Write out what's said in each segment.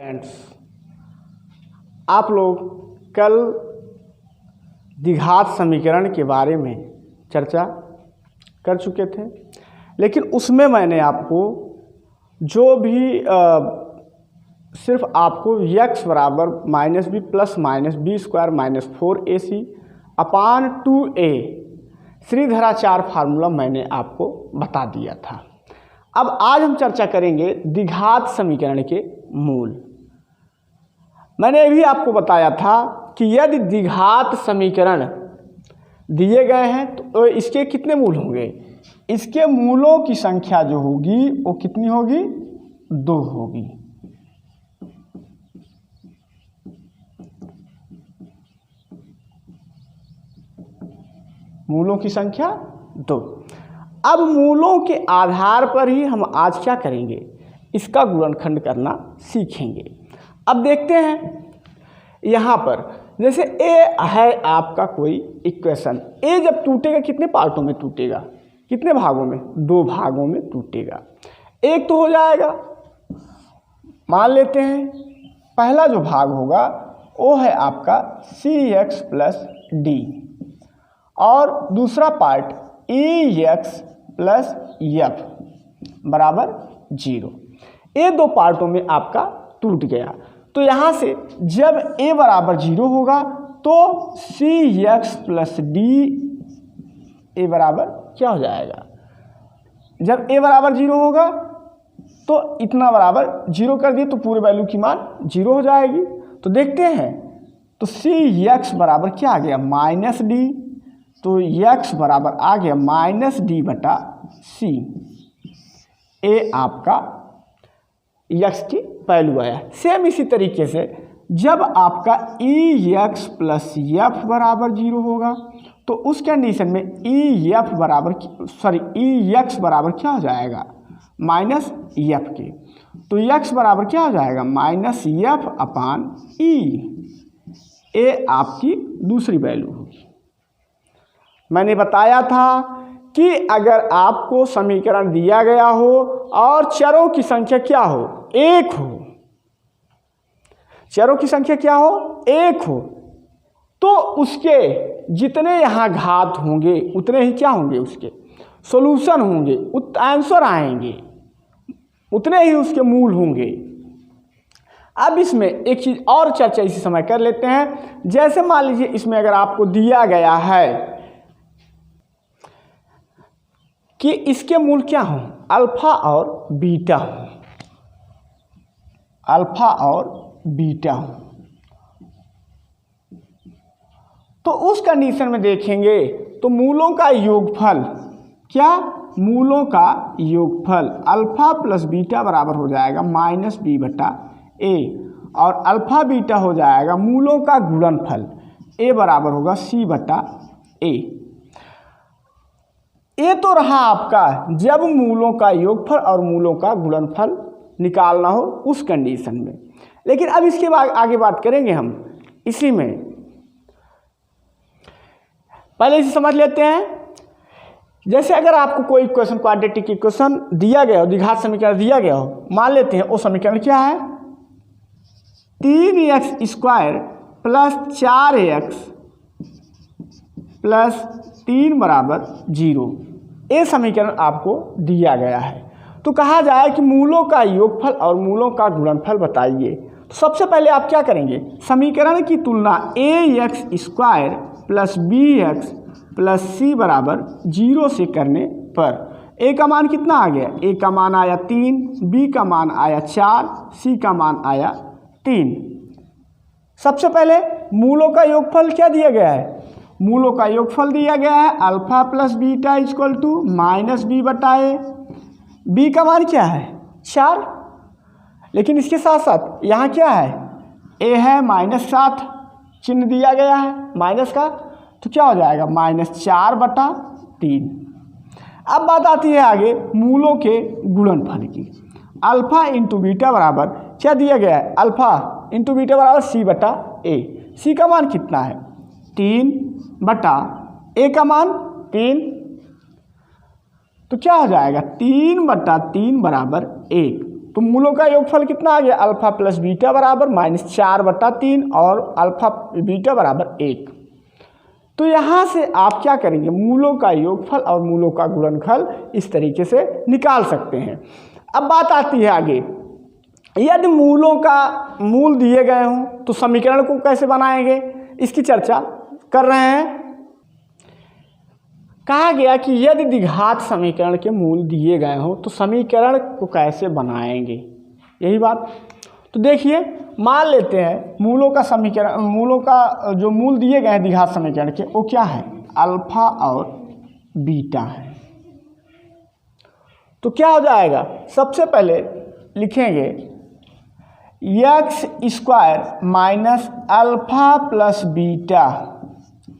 Friends, आप लोग कल द्विघात समीकरण के बारे में चर्चा कर चुके थे, लेकिन उसमें मैंने आपको जो भी सिर्फ आपको x बराबर minus B plus minus B square minus 4ac upon 2a Shridharacharya formula मैंने आपको बता दिया था। अब आज हम चर्चा करेंगे द्विघात समीकरण के मूल। मैंने भी आपको बताया था कि यदि द्विघात समीकरण दिए गए हैं तो इसके कितने मूल होंगे। इसके मूलों की संख्या जो होगी वो कितनी होगी, 2 होगी। मूलों की संख्या 2। अब मूलों के आधार पर ही हम आज क्या करेंगे, इसका गुणनखंड करना सीखेंगे। अब देखते हैं यहाँ पर, जैसे ए है आपका कोई इक्वेशन। ए जब टूटेगा कितने पार्टों में टूटेगा, कितने भागों में, 2 भागों में टूटेगा। एक तो हो जाएगा, मान लेते हैं पहला जो भाग होगा वो है आपका cx प्लस डी और दूसरा पार्ट ex प्लस एफ बराबर 0। ये 2 पार्टों में आपका टूट गया। तो यहाँ से जब a बराबर 0 होगा तो cx प्लस डी ए बराबर क्या हो जाएगा। जब a बराबर 0 होगा तो इतना बराबर 0 कर दिए तो पूरे वैल्यू की मान 0 हो जाएगी। तो देखते हैं, तो cx बराबर क्या आ गया, माइनस डी। तो x बराबर आ गया माइनस डी बटा सी। ए आपका x की वैल्यू आया। सेम इसी तरीके से जब आपका ex प्लस एफ बराबर 0 होगा तो उस कंडीशन में ex बराबर क्या हो जाएगा, माइनस एफ के। तो x बराबर क्या हो जाएगा, माइनस एफ अपान ई। ए आपकी दूसरी वैल्यू होगी। मैंने बताया था कि अगर आपको समीकरण दिया गया हो और चरों की संख्या क्या हो, 1 हो, चरों की संख्या क्या हो, 1 हो, तो उसके जितने यहाँ घात होंगे उतने ही क्या होंगे, उसके सॉल्यूशन होंगे, आंसर आएंगे, उतने ही उसके मूल होंगे। अब इसमें एक चीज़ और चर्चा इसी समय कर लेते हैं। जैसे मान लीजिए इसमें अगर आपको दिया गया है कि इसके मूल क्या हों, अल्फा और बीटा हों, अल्फा और बीटा हों, तो उस कंडीशन में देखेंगे तो मूलों का योगफल क्या, मूलों का योगफल अल्फा प्लस बीटा बराबर हो जाएगा माइनस बी बटा ए, और अल्फा बीटा हो जाएगा मूलों का गुणनफल, ए बराबर होगा सी बटा ए। ये तो रहा आपका जब मूलों का योगफल और मूलों का गुणनफल निकालना हो उस कंडीशन में। लेकिन अब इसके बाद आगे बात करेंगे हम इसी में। पहले इसे समझ लेते हैं। जैसे अगर आपको कोई इक्वेशन, क्वाड्रेटिक इक्वेशन दिया गया हो, द्विघात समीकरण दिया गया हो, मान लेते हैं वो समीकरण क्या है, 3x square plus 4x plus 3 बराबर 0। ये समीकरण आपको दिया गया है। तो कहा जाए कि मूलों का योगफल और मूलों का गुणनफल बताइए। तो सबसे पहले आप क्या करेंगे, समीकरण की तुलना ax square plus bx plus c बराबर 0 से करने पर a का मान कितना आ गया, a का मान आया 3, b का मान आया 4, c का मान आया 3। सबसे पहले मूलों का योगफल क्या दिया गया है, मूलों का योगफल दिया गया है alpha plus beta equal to minus B बटा ए। बी का मान क्या है, 4, लेकिन इसके साथ साथ यहाँ क्या है, ए है माइनस 7, चिन्ह दिया गया है माइनस का, तो क्या हो जाएगा माइनस 4 बटा 3। अब बात आती है आगे मूलों के गुणनफल की। अल्फा इंटू बीटा बराबर क्या दिया गया है, अल्फा इंटू बीटा बराबर सी बटा ए। सी का मान कितना है, 3 बटा ए का मान 3, तो क्या हो जाएगा 3 बटा 3 बराबर 1। तो मूलों का योगफल कितना आ गया, अल्फा प्लस बीटा बराबर -4/3 और अल्फा बीटा बराबर 1। तो यहाँ से आप क्या करेंगे, मूलों का योगफल और मूलों का गुणनफल इस तरीके से निकाल सकते हैं। अब बात आती है आगे, यदि मूलों का मूल दिए गए हों तो समीकरण को कैसे बनाएंगे, इसकी चर्चा कर रहे हैं। कहा गया कि यदि द्विघात समीकरण के मूल दिए गए हों तो समीकरण को कैसे बनाएंगे, यही बात। तो देखिए, मान लेते हैं मूलों का समीकरण, मूलों का जो मूल दिए गए हैं द्विघात समीकरण के, वो क्या है, अल्फा और बीटा है। तो क्या हो जाएगा, सबसे पहले लिखेंगे x² minus alpha plus beta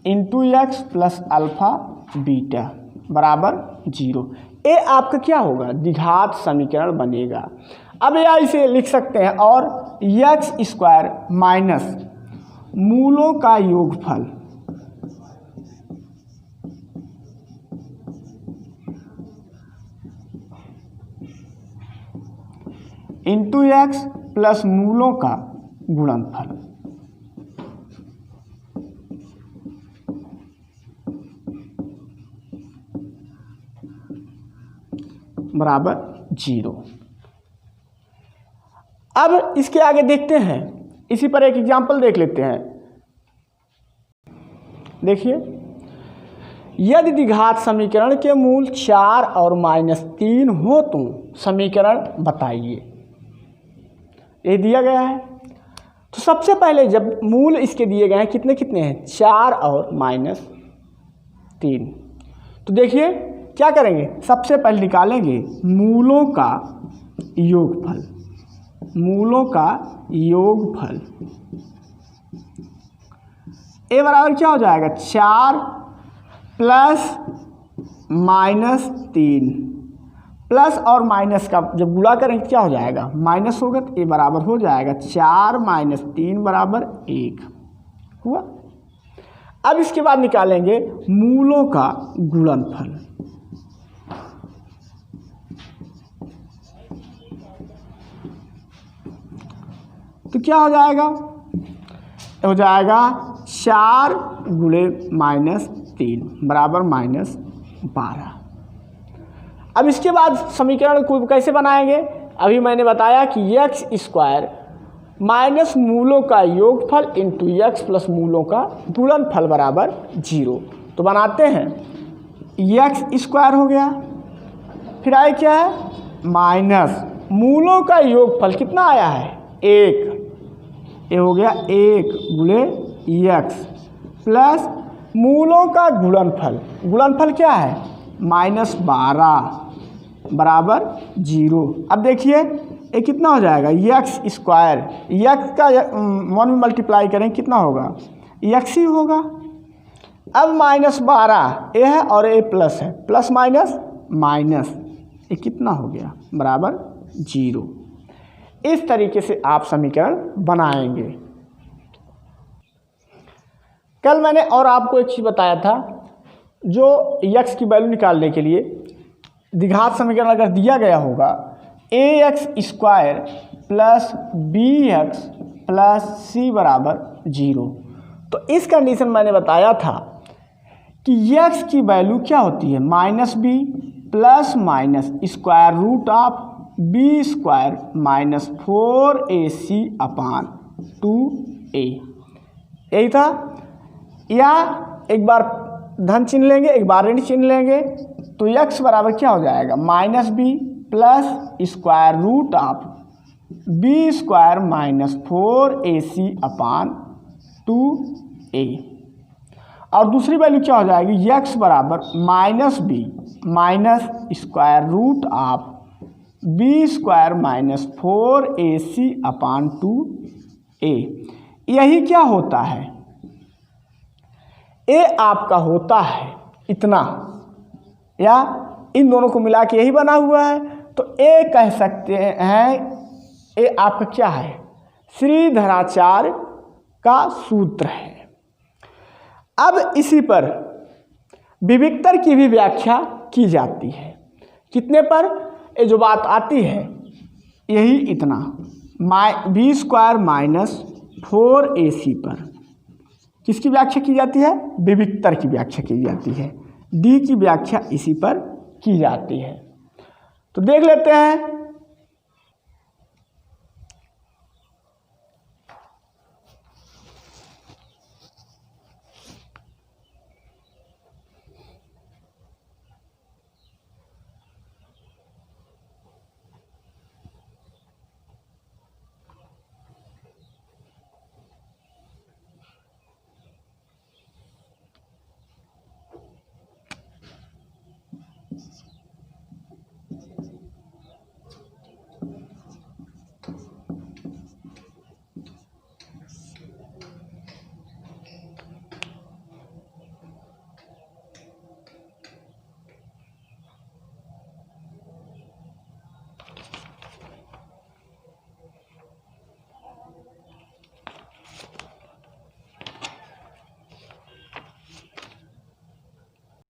into x plus alpha beta बराबर 0। ये आपका क्या होगा, द्विघात समीकरण बनेगा। अब या इसे लिख सकते हैं और x² माइनस मूलों का योगफल इंटू एक्स प्लस मूलों का गुणनफल बराबर 0। अब इसके आगे देखते हैं, इसी पर एक एग्जाम्पल देख लेते हैं। देखिए, यदि द्विघात समीकरण के मूल 4 और -3 हो तो समीकरण बताइए, ये दिया गया है। तो सबसे पहले जब मूल इसके दिए गए हैं, कितने कितने हैं, 4 और -3, तो देखिए क्या करेंगे, सबसे पहले निकालेंगे मूलों का योगफल, मूलों का योगफल ए बराबर क्या हो जाएगा, 4 प्लस -3 प्लस और माइनस का जब गुणा करेंगे क्या हो जाएगा, माइनस होगा, तो ए बराबर हो जाएगा 4 - 3 बराबर 1 हुआ। अब इसके बाद निकालेंगे मूलों का गुणनफल, तो क्या हो जाएगा, हो जाएगा 4 × -3 बराबर -12। अब इसके बाद समीकरण को कैसे बनाएंगे, अभी मैंने बताया कि x² माइनस मूलों का योगफल इंटू एक्स प्लस मूलों का गुणनफल बराबर 0। तो बनाते हैं, x² हो गया, फिर आए क्या है, माइनस मूलों का योगफल कितना आया है, 1, ये हो गया 1 × x प्लस मूलों का गुणनफल, गुणनफल क्या है, -12 बराबर 0। अब देखिए ये कितना हो जाएगा, x² x का 1 में मल्टीप्लाई करें कितना होगा, x ही होगा। अब -12 ये है और ये प्लस है, प्लस माइनस माइनस, ये कितना हो गया, बराबर 0। इस तरीके से आप समीकरण बनाएंगे। कल मैंने और आपको एक चीज़ बताया था, जो x की वैल्यू निकालने के लिए द्विघात समीकरण अगर दिया गया होगा ax² plus bx plus c बराबर 0, तो इस कंडीशन मैंने बताया था कि x की वैल्यू क्या होती है, -b plus minus square root of b² -4ac/2a, यही था। या एक बार धन चिन्ह लेंगे, एक बार ऋण चिन्ह लेंगे, तो x बराबर क्या हो जाएगा, -b plus square root of b² -4ac/2a, और दूसरी वैल्यू क्या हो जाएगी, x बराबर -b minus square root of b² -4ac/2a। यही क्या होता है, ए आपका होता है इतना, या इन दोनों को मिला के यही बना हुआ है, तो ए कह सकते हैं, ए आपका क्या है, श्रीधराचार्य का सूत्र है। अब इसी पर विविक्तर की भी व्याख्या की जाती है, कितने पर, ये जो बात आती है यही इतना बी स्क्वायर माइनस 4ac पर किसकी व्याख्या की जाती है? विविक्तर की व्याख्या की जाती है। डी की व्याख्या इसी पर की जाती है। तो देख लेते हैं